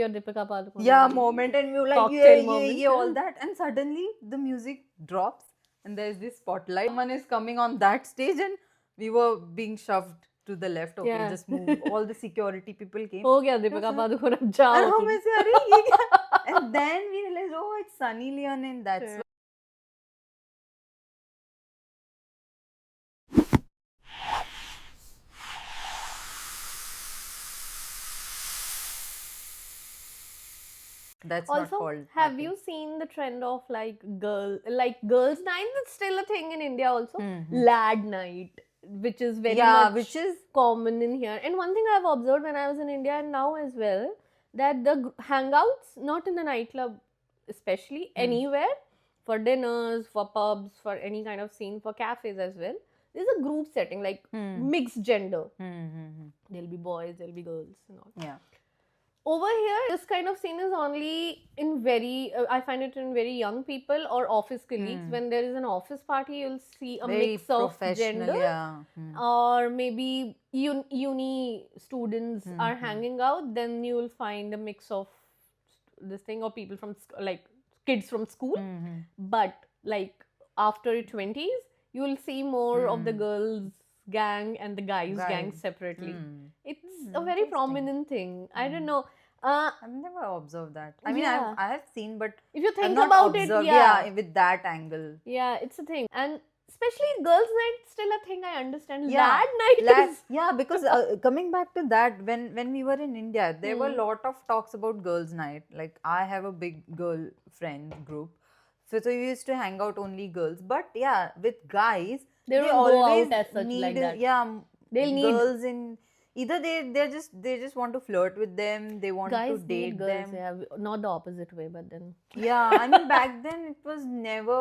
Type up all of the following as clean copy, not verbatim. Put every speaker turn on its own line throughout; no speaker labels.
Your Deepika Padukone.
Yeah, moment, and we were like, yeah,
Cocktail
yeah,
moment.
yeah, all that, and suddenly the music drops, and there's this spotlight. Someone is coming on that stage, and we were being shoved to the left. Okay,
Yeah.
just move. All the security people came.
हो गया
It was
Deepika
like-
Padukone अब
and
जाओ
how
तुम.
I say, "Arey, ye kya?" And then we realized, oh, it's Sunny Leon, and that's
Yeah.
that's not
Also,
called.
have
party.
you seen the trend of like girls' night? It's still a thing in India also.
Mhm.
Lad night, which is very
Yeah,
much
which is
common in here. And one thing I've observed when I was in India and now as well, that the hangouts, not in the nightclub, especially anywhere, for dinners, for pubs, for any kind of scene, for cafes as well. There's a group setting, like mixed gender. There'll be boys, there'll be girls, and all.
yeah.
Over here, this kind of scene is only in I find it in very young people or office colleagues. When there is an office party, you'll see a
Very
mix of
professional,
genders.
yeah.
Or maybe uni students are hanging out, then you will find a mix of this thing, or people from like kids from school. But like after your 20s, you will see more of the girls gang and the guys gang
Guys.
separately. It's a very prominent thing. I don't know.
I've never observed that. I mean,
Yeah.
I have seen, but
If you
I've
think
not
about it,
observed,
yeah.
with that angle.
Yeah, it's a thing. And especially girls' night, still a thing. I understand.
Yeah,
Lad night is.
Yeah, because coming back to that, when we were in India, there were a lot of talks about girls' night. Like, I have a big girl friend group, so we used to hang out only girls. But yeah, with guys,
They don't go
always
out as such
need
like that.
yeah,
They'll need-
girls in. Either they just want to flirt with them, they want
Guys
to date
need girls,
them.
yeah. Not the opposite way, but then.
Yeah, I mean, back then it was never,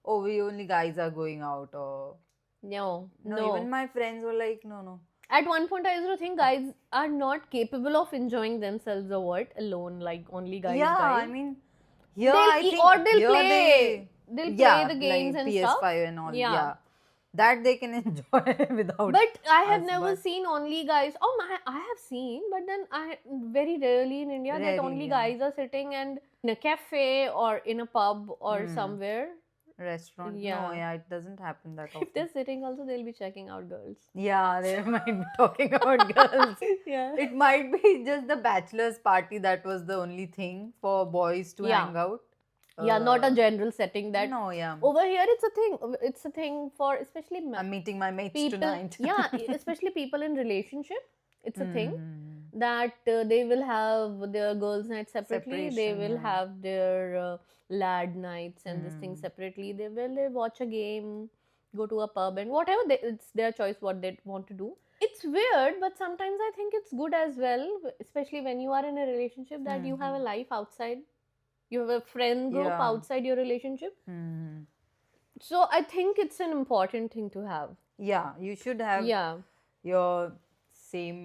oh, we only guys are going out, or
No.
even my friends were like, no.
At one point, I used to think guys are not capable of enjoying themselves or what alone, like only guys.
Yeah,
guys.
I mean, here
They'll
I think
or they'll
here
play. They'll play the games
like
and
PS5
stuff.
and all.
Yeah.
Yeah. That they can enjoy without.
But I have
us,
never
but-
seen only guys. Oh my, I have seen, but then I very rarely in India that
Rarely,
only
yeah.
guys are sitting and in a cafe or in a pub or somewhere.
Restaurant. No,
Yeah.
yeah, it doesn't happen that
If
often.
they're sitting, also they'll be checking out girls.
Yeah, they might be talking about girls.
Yeah.
It might be just the bachelor's party that was the only thing for boys to
Yeah.
hang out.
Yeah, not a general setting that.
No, yeah.
Over here, it's a thing. It's a thing for especially
I'm meeting my mates
people.
tonight.
Yeah, especially people in relationship. It's a thing
Mhm.
that they will have their girls' night separately. They
Separation,
will
yeah.
have their lad nights and this thing separately. They watch a game, go to a pub, and whatever. It's their choice what they want to do. It's weird, but sometimes I think it's good as well, especially when you are in a relationship that you have a life outside. You have a friend group
Yeah.
outside your relationship.
Mhm.
So I think it's an important thing to have.
Yeah, you should have
Yeah.
your same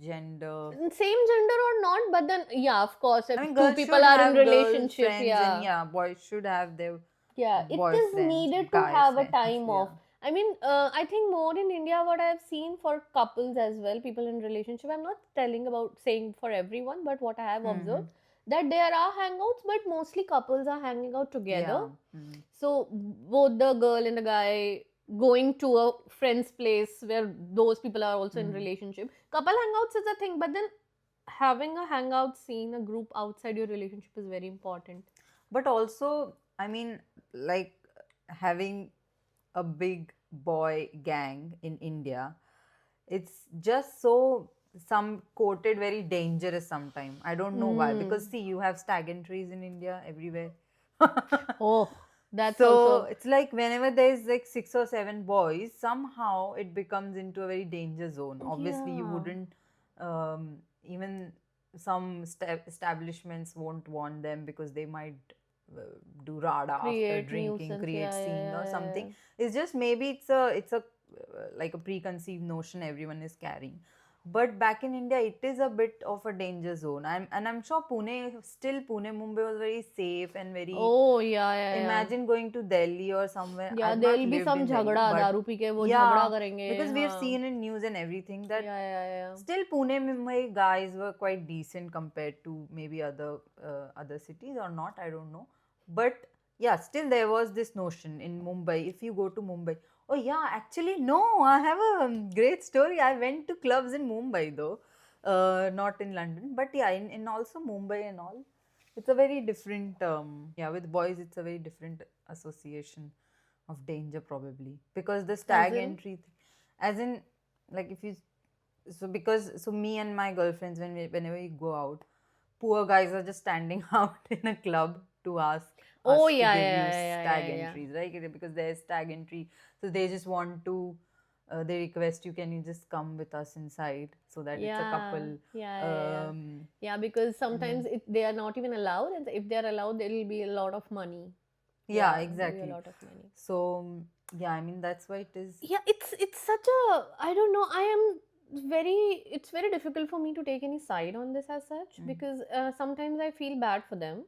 gender.
Same gender or not, but then yeah, of course, if
I mean,
two
girls
people
should
are in
have girl
relationship,
friends,
yeah.
and yeah, boys should have their
Yeah, it is
boyfriends,
needed to
guy
have a
friends,
time
yeah.
off. I mean, I think more in India, what I've seen for couples as well, people in relationship. I'm not saying for everyone, but what I have observed that there are hangouts, but mostly couples are hanging out together.
Yeah. Mhm.
So both the girl and the guy going to a friend's place where those people are also in relationship. Couple hangouts is a thing, but then having a hangout scene, a group outside your relationship is very important.
But also, I mean, like having a big boy gang in India, it's just so some quoted very dangerous sometime. I don't know why. Because see, you have stag entries in India everywhere.
Oh, that's
So
also
it's like whenever there's like 6 or 7 boys, somehow it becomes into a very danger zone. Obviously, you
Yeah.
wouldn't even some establishments won't want them because they might do rada after
Create
drinking,
nuisance,
create
yeah,
scene
yeah,
or
yeah,
something.
yeah.
It's just maybe it's a like a preconceived notion everyone is carrying. But back in India, it is a bit of a danger zone. I'm sure Pune, Mumbai was very safe and very.
Oh, yeah.
Imagine going to Delhi or somewhere.
Yeah,
I've not
there'll be
lived
some
in Delhi,
झगड़ा,
but
दारू P के वो
yeah,
झगड़ा करेंगे,
because we have
हाँ.
seen in news and everything that
Yeah.
still Pune, Mumbai guys were quite decent compared to maybe other cities or not. I don't know, but yeah, still there was this notion in Mumbai. If you go to Mumbai, oh yeah, actually no, I have a great story. I went to clubs in Mumbai though, not in London, but yeah, in also Mumbai and all. It's a very different, yeah, with boys, it's a very different association of danger probably because the stag
in?
entry, as in, like if you, so me and my girlfriends, whenever we go out, poor guys are just standing out in a club to ask
Oh,
us to
yeah,
give you
yeah,
stag
yeah.
entries, right? Because there's stag entry, so they just want to. They request you, can you just come with us inside so that it's a couple.
Yeah. Yeah, because sometimes they are not even allowed, and if they are allowed, there will be a lot of money.
Yeah,
There'll be
exactly.
a lot of money.
So yeah, I mean that's why it is.
Yeah, it's such a, I don't know. It's very difficult for me to take any side on this as such because sometimes I feel bad for them.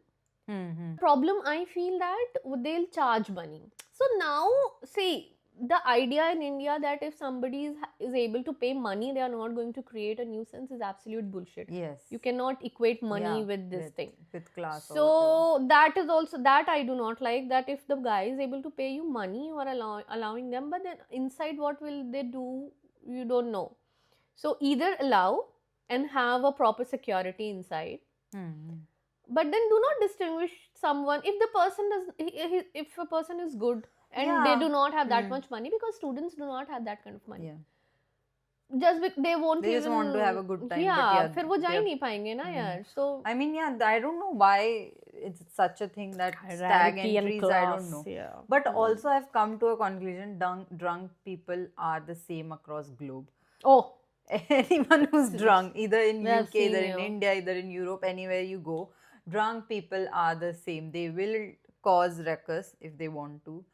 Problem, I feel that they'll charge money. So now, see, the idea in India that if somebody is able to pay money, they are not going to create a nuisance is absolute bullshit.
Yes.
You cannot equate money
Yeah,
with this thing.
with class.
So that is also, that I do not like, that if the guy is able to pay you money, you are allowing them, but then inside what will they do, you don't know. So either allow and have a proper security inside, but then do not distinguish someone if the person does, if a person is good and they do not have that much money, because students do not have that kind of money. Just they won't
They
even
just want to have a good time, but
yeah,
yeah,
फिर वो जा ही नहीं पाएंगे ना यार. So
I mean, yeah, I don't know why it's such a thing that stag
hierarchy and
entries, I
class,
don't know.
yeah.
But also I've come to a conclusion, drunk people are the same across globe.
Oh,
anyone who's drunk, either in
We have
UK, either
seen
in
you.
India, either in Europe, anywhere you go, drunk people are the same. They will cause ruckus if they want to.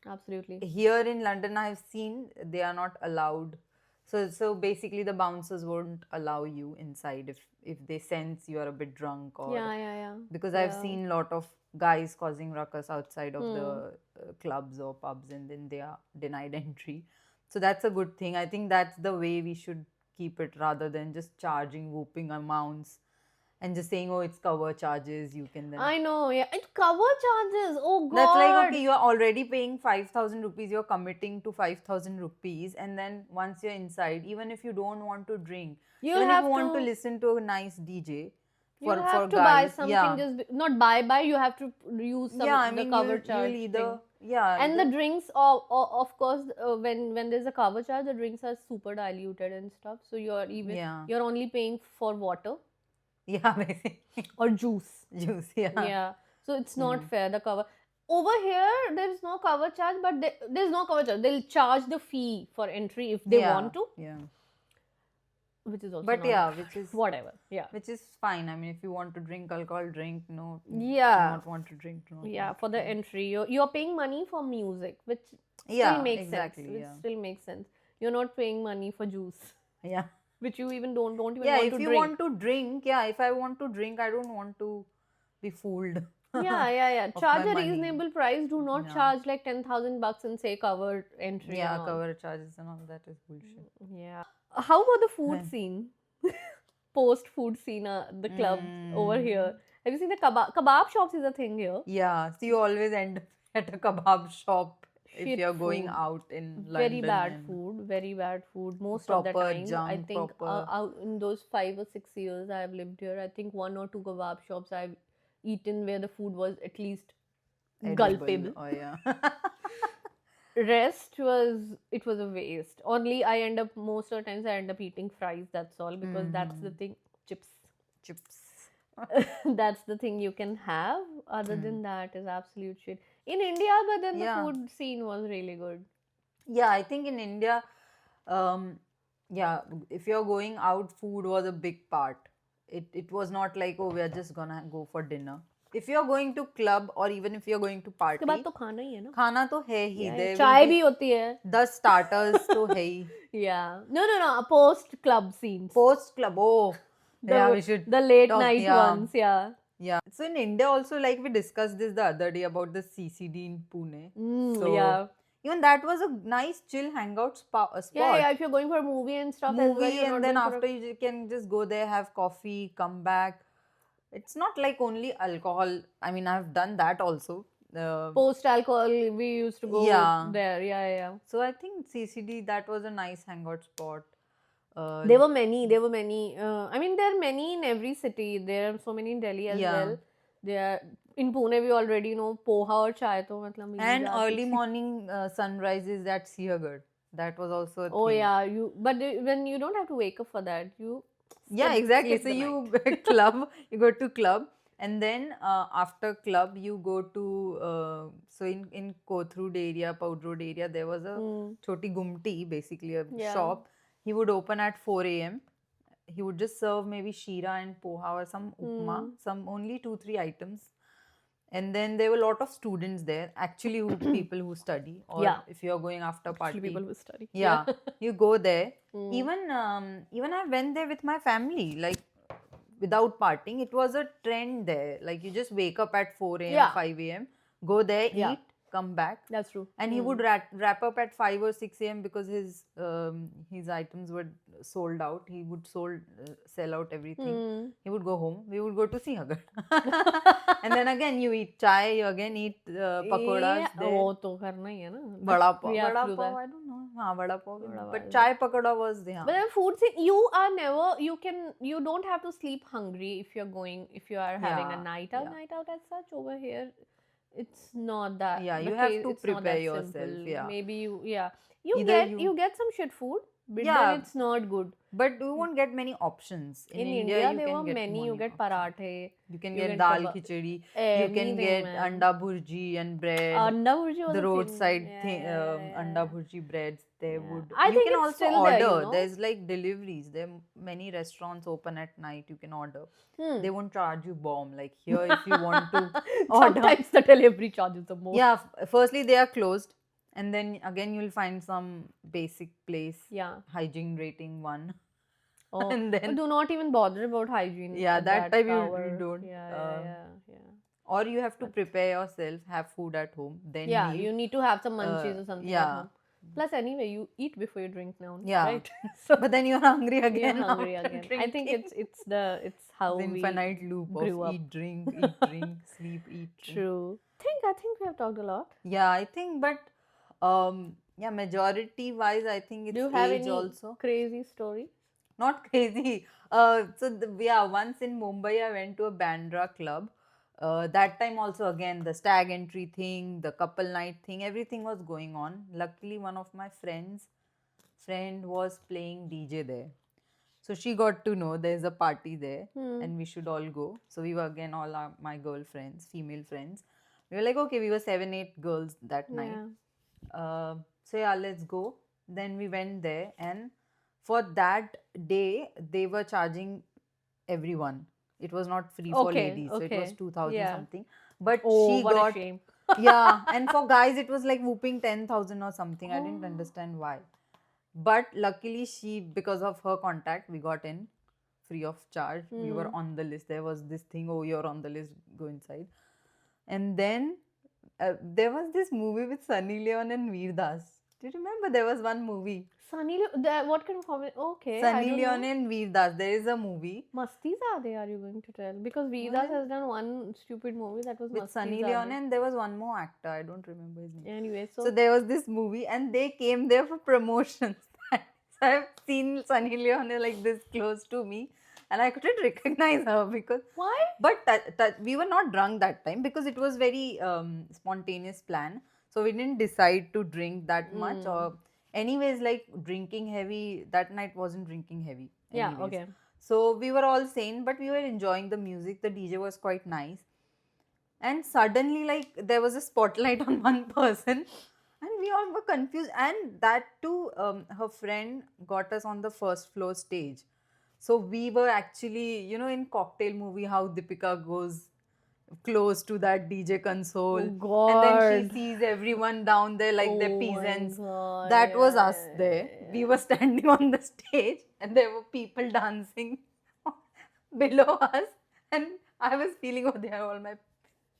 Absolutely.
Here in London, I've seen they are not allowed. So basically, the bouncers won't allow you inside if they sense you are a bit drunk or
Yeah.
because I've seen a lot of guys causing ruckus outside of the clubs or pubs, and then they are denied entry. So that's a good thing. I think that's the way we should keep it, rather than just charging whooping amounts and just saying, oh, it's cover charges. You can then.
I know, yeah. It cover charges. Oh God.
That's like, okay, you're already paying 5,000 rupees, you're committing to 5,000 rupees, and then once you're inside, even if you don't want to drink,
You'll
even if
have
you want to
to-
listen to a nice DJ,
You
for
have to
guys,
buy something,
yeah.
not buy. You have to use some
Yeah, I
the
mean,
cover
you'll
charge
either,
thing.
yeah.
And the drinks, of course, when there's a cover charge, the drinks are super diluted and stuff. So you're only paying for water
Yeah, basically.
or juice.
Juice, yeah.
Yeah. So it's not fair, the cover. Over here, there is no cover charge, but there's no cover charge. They'll charge the fee for entry if they want to,
Yeah.
which is also
But
not
yeah, which is
whatever. Yeah.
which is fine. I mean, if you want to drink alcohol, drink. No.
Yeah.
Do not want to drink. No.
Yeah, for the entry, you're paying money for music, which
Yeah,
still makes
exactly,
sense. Which
yeah.
still makes sense. You're not paying money for juice,
Yeah.
which you even don't even
Yeah,
want
if
to
you
drink.
want to drink, yeah, if I want to drink, I don't want to be fooled.
Yeah.
of
Charge
my
a
money.
reasonable price. Do not
Yeah.
charge like 10,000 bucks and say covered entry.
Yeah,
and all.
cover charges and all that is bullshit.
Yeah. How about the food scene? Post food scene, the clubs over here. Have you seen the kebab shops? Is a thing here.
Yeah, so you always end up at a kebab shop if
Shit
you're going
food.
out in London.
Very bad
and
food. Very bad food. Most of the
proper
time, I
junk,
think
proper-
out in those 5 or 6 years I have lived here, I think 1 or 2 kebab shops I've eaten where the food was at least
edible.
gulpable.
Oh yeah.
Rest was a waste. Only I end up most of the times I end up eating fries. That's all, because that's the thing. Chips. That's the thing you can have. Other than that is absolute shit. In India, but then the
Yeah.
food scene was really good.
Yeah, I think in India, yeah, if you're going out, food was a big part. It was not like, oh, we're just gonna go for dinner. if you're going to club or even if you're going to
उसके
party,
बाद तो खाना ही है ना.
खाना तो है ही.
Yeah,
There
चाय
will
भी
be
होती है.
10 starters तो है ही.
Yeah. No. Post club scenes.
Post club, oh, yeah, we should
The late
talk,
night
yeah.
ones. Yeah.
Yeah. So in India also, like we discussed this the other day about the CCD in Pune. So
Yeah.
even that was a nice chill hangout spot.
Yeah. If you're going for a movie and stuff as well,
Movie,
you're
and
not
then
going for
after you can just go there, have coffee, come back. It's not like only alcohol. I mean, I've done that also.
post alcohol. We used to go
Yeah.
there. Yeah.
So I think CCD, that was a nice hangout spot.
There were many. I mean, there are many in every city. There are so many in Delhi as
Yeah.
well. There are, in Pune we already know poha or chai to matlab mill
And
जाती
early
थी.
morning sunrises at Siagarh. That was also a
Oh
thing.
yeah, when you don't have to wake up for that, you
Yeah,
skip-
exactly.
skip
So
the
you
night.
you go to club, and then after club you go to so in Kothurud area, Powd Road area, there was a
Mm.
Choti Gumti, basically a
Yeah.
shop. He would open at 4 a.m. He would just serve maybe shira and poha or some upma, some only 2-3 items. And then there were a lot of students there, actually people who study, or
Yeah.
if you're going after party.
Actually, people who study.
Yeah, you go there.
Mm.
Even I went there with my family, like without partying. It was a trend there. Like you just wake up at 4 a.m.,
Yeah.
5 a.m., go there,
Yeah.
eat, come back.
That's true.
And he would wrap up at 5 or 6 a.m. because his items were sold out. He would sell out everything.
Mm.
He would go home. We would go to Siagarh. And then again you eat chai, you again eat pakodas
Yeah,
there.
वो तो करना ही है ना.
Vada
We have to
pav,
do that.
I don't know. Haan, vada pav.
Vada
But
pav.
chai pakoda was there.
But then food scene, you don't have to sleep hungry if you are having a
Yeah,
night out.
yeah.
Night out as such over here, it's not that.
Yeah,
the
you have
case-
to
it's not
prepare
that
yourself,
simple.
yeah.
Maybe you
Either
you get some shit food, but
Yeah.
then it's not good.
But you won't get many options.
In
India,
India,
you
there
can
were
get
many. You
morning
get
options.
parathe,
You can
you
get
get
dal
kebab-
khichdi. You
anything,
can get
man.
anda bhurji and bread.
Anda bhurji was
The
a thing.
roadside
Yeah,
thing,
yeah,
anda
yeah.
bhurji breads. They
Yeah.
would.
I
you
think
can
it's
also
still
order.
there, you know?
There's like deliveries. There are many restaurants open at night. You can order. They won't charge you bomb like here if you want to order.
Sometimes the delivery charges the most.
Yeah, firstly they are closed, and then again you'll find some basic place.
Yeah.
Hygiene rating 1.
Oh,
And then-
do not even bother about hygiene.
Yeah,
at
that time you
hour.
don't,
Yeah.
Or you have to prepare yourself, have food at home, then
Yeah,
leave.
you need to have some munchies or something at
yeah.
home. Plus, anyway, you eat before you drink now.
Yeah.
Right. So
But then you're hungry
you're
again.
hungry
after
again. I think
drinking.
it's how
The
we
infinite loop
grew
of
up.
eat, drink, sleep, eat, drink.
True. I think we have talked a lot.
Yeah, I think, but yeah, majority wise, I think it's
Do you have
age
any
also.
crazy story?
Not crazy. Once in Mumbai, I went to a Bandra club. That time also, again, the stag entry thing, the couple night thing, everything was going on. Luckily, one of my friend was playing DJ there. So she got to know there's a party there and we should all go. So we were again my girlfriends, female friends. We were like, okay, we were 7-8 girls that night. So yeah, let's go. Then we went there, and for that day they were charging everyone. It was not free for
Okay,
ladies, so it was
okay.
2,000
Yeah.
something. But
Oh,
she
what
got
a shame.
yeah, and for guys it was like whooping 10,000 or something. I didn't understand why. But luckily because of her contact, we got in free of charge. We were on the list. There was this thing, oh, you're on the list, go inside. And then there was this movie with Sunny Leone and Veer Das. Do you remember there was one movie?
Sunny Leone, what kind of comedy? Okay. I
Sunny
don't
Leone
know.
and Veer Das. There is a movie
Masti Zaade, are you going to tell? Because Vedas has done one stupid movie that was
with
Masti
Sunny
Zaade.
Leone, and there was one more actor. I don't remember his name.
Anyway,
So there was this movie, and they came there for promotions. So I've seen Sunny Leone like this close to me, and I couldn't recognize her because.
why?
But we were not drunk that time because it was very spontaneous plan. So we didn't decide to drink that much. Or anyways, like drinking heavy that night wasn't drinking heavy.
Yeah,
anyways.
okay.
So we were all sane, but we were enjoying the music. The DJ was quite nice. And suddenly, like, there was a spotlight on one person, and we all were confused. And that too, her friend got us on the first floor stage. So we were actually, in cocktail movie, how Deepika goes close to that DJ console.
Oh
And then she
God.
sees everyone down there like they're
Oh my
peasants.
God.
That was
Yeah,
us there. We
yeah,
were standing on the stage and there were people dancing below us. And I was feeling, oh, they are all my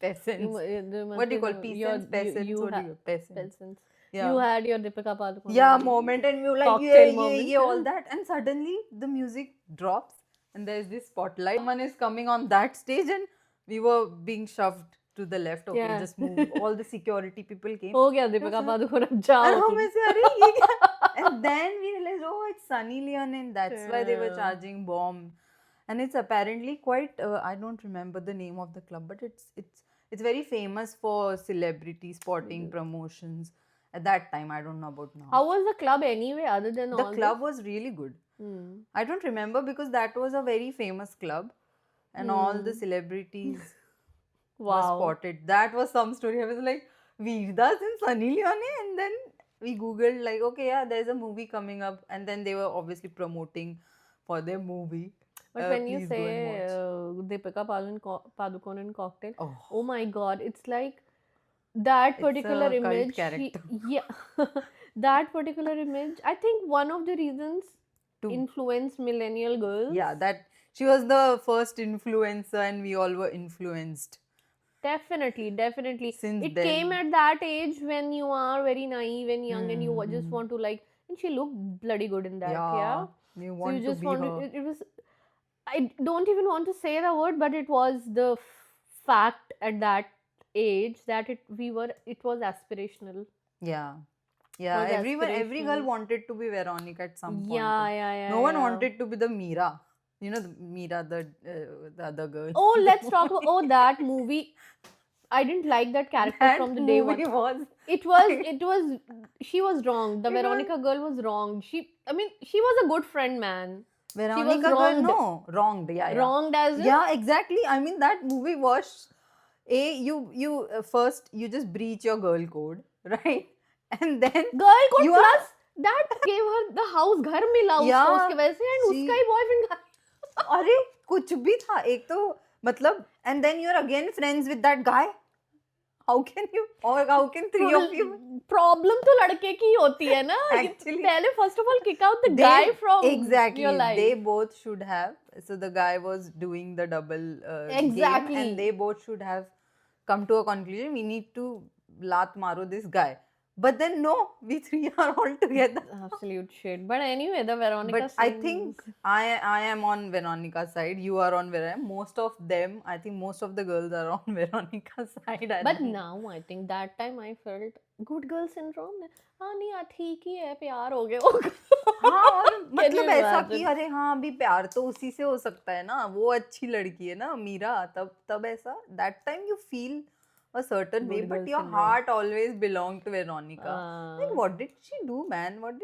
peasants. What do you call peasants? Peasants? What do you call peasants?
peasants.
Yeah.
You had your Deepika Padukone.
Yeah, moment, and we were like,
Cocktail
yeah,
moment,
yeah, all
yeah.
that. And suddenly the music drops and there's this spotlight. Someone is coming on that stage and we were being shoved to the left. Okay,
Yeah.
just move. All the security people came.
हो गया Deepika
sir.
Padukone अब जाओ
And
तुम।
हम ऐसे, "अरे, ये क्या?" And then we realized, oh, it's Sunny Leone, and that's why they were
Yeah.
charging bomb. And it's apparently quite. I don't remember the name of the club, but it's very famous for celebrity spotting promotions. At that time, I don't know about now.
How was the club anyway, other than
The
all
club was really good.
this?
I don't remember because that was a very famous club, and all the
Hmm.
celebrities were
Wow.
spotted. That was some story. I was like, Veerdas and Sunny Leone, and then we googled like, okay, yeah, there's a movie coming up, and then they were obviously promoting for their movie.
But when you
Please go and
say
watch.
Deepika Padukone and cocktail,
Oh,
oh my God, it's like that
It's
particular
a cult
image.
character.
Yeah, that particular image. I think one of the reasons
to
influenced millennial girls.
yeah, that she was the first influencer, and we all were influenced.
Definitely, definitely.
Since
It came
then.
at that age when you are very naive and young and you just
Mhm.
want to like, and she looked bloody good in that, yeah.
Yeah, you
So
want
you
to
just
be
want
her.
it was, I don't even want to say the word, but it was the fact at that age that it was aspirational.
Yeah. Yeah,
Was
every girl
aspirational.
wanted to be Veronica at some point.
Yeah, yeah, yeah.
No one
yeah.
wanted to be the Meera. You know, the Meera, the other girl.
Oh, let's talk about that movie. I didn't like that character
That
from the day one.
movie was.
It was she was wrong. The
It was-
Veronica girl was wrong. I mean, she was a good friend, man.
Veronica girl,
wronged.
no, wronged. Yeah, yeah.
Wronged as in?
Yeah, exactly. I mean, that movie was first you just breach your girl code, right? And then
Girl code
you are-
plus that gave her the house घर मिला उसको
Yeah,
उसके वजह से and
she-
उसका ही boyfriend
अरे कुछ भी था एक तो मतलब and then you're again friends with that guy. How can you or how can three of you
problem तो लड़के की ही होती है ना
Actually,
पहले first of all kick out the
they-
guy from
exactly
your life.
they both should have, so the guy was doing the double
Exactly.
game, and they both should have come to a conclusion, we need to lat maro this guy, but then no, we three are all together.
Absolute shit. But anyway, the Veronica
But I
scenes-
think I am on Veronica's side. You are on Veronica. Most of them, I think most of the girls are on Veronica's side. I
But
think.
now I think that time I felt good girl syndrome. हाँ नहीं यार ठीक ही है प्यार हो गया होगा
हाँ और मतलब
you
ऐसा
imagine?
कि अरे हाँ अभी प्यार तो उसी से हो सकता है ना, वो अच्छी लड़की है ना मीरा, तब ऐसा that time you feel a certain way,
Good
but
girl
your
syndrome.
heart always belonged to Veronica. Like, what did she do, man? What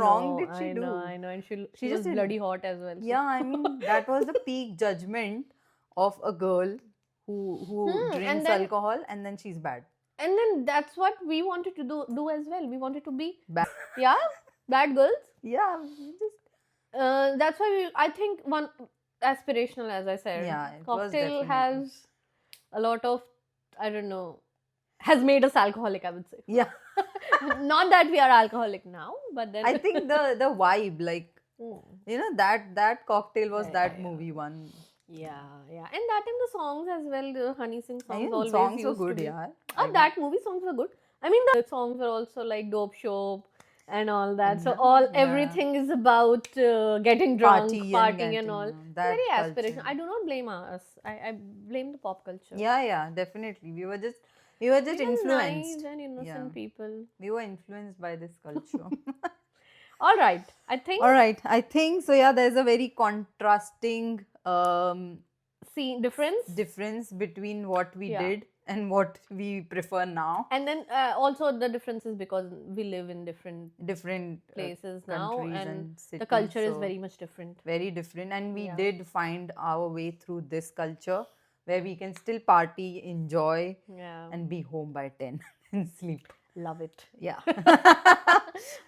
wrong did she do?
I know, and she
She
was
just did-
bloody hot as well. so-
Yeah, I mean that was the peak judgment of a girl who
and
drinks
then-
alcohol and then she's bad.
And then that's what we wanted to do as well. We wanted to be
Bad.
yeah, bad girls.
Yeah, you just
That's why I think one aspirational, as I said.
Yeah, it was
Cocktail
definitely.
has a lot of, I don't know, has made us alcoholic, I would say.
yeah.
Not that we are alcoholic now, but then
I think the vibe, like
Mm.
you know, that cocktail was
Yeah,
that
yeah,
movie one.
Yeah, and that time the songs as well, the Honey Singh songs
Even
always
songs were
used to
good,
be.
yeah.
That movie songs were good. I mean, the songs were also like Dope Shop and all that. So
Yeah.
everything is about getting drunk, partying
getting,
and all.
that
Very
culture.
aspirational. I do not blame us. I blame the pop culture.
Yeah, definitely. We were just
We were
influenced.
naive and innocent
Yeah.
people.
We were influenced by this culture.
All right, I think
All right, I think so. Yeah, there's a very contrasting
see difference.
difference between what we
Yeah.
did and what we prefer now.
And then also the difference is because we live in different
Different
places now,
countries
and
and cities,
the culture is
so
very much different.
very different. And we
Yeah.
did find our way through this culture where we can still party, enjoy,
Yeah,
and be home by 10 and sleep.
love it.
Yeah.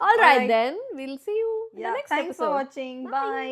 All right,
right.
then we'll see you in the
Yeah.
next
Thanks
episode.
for watching. Bye.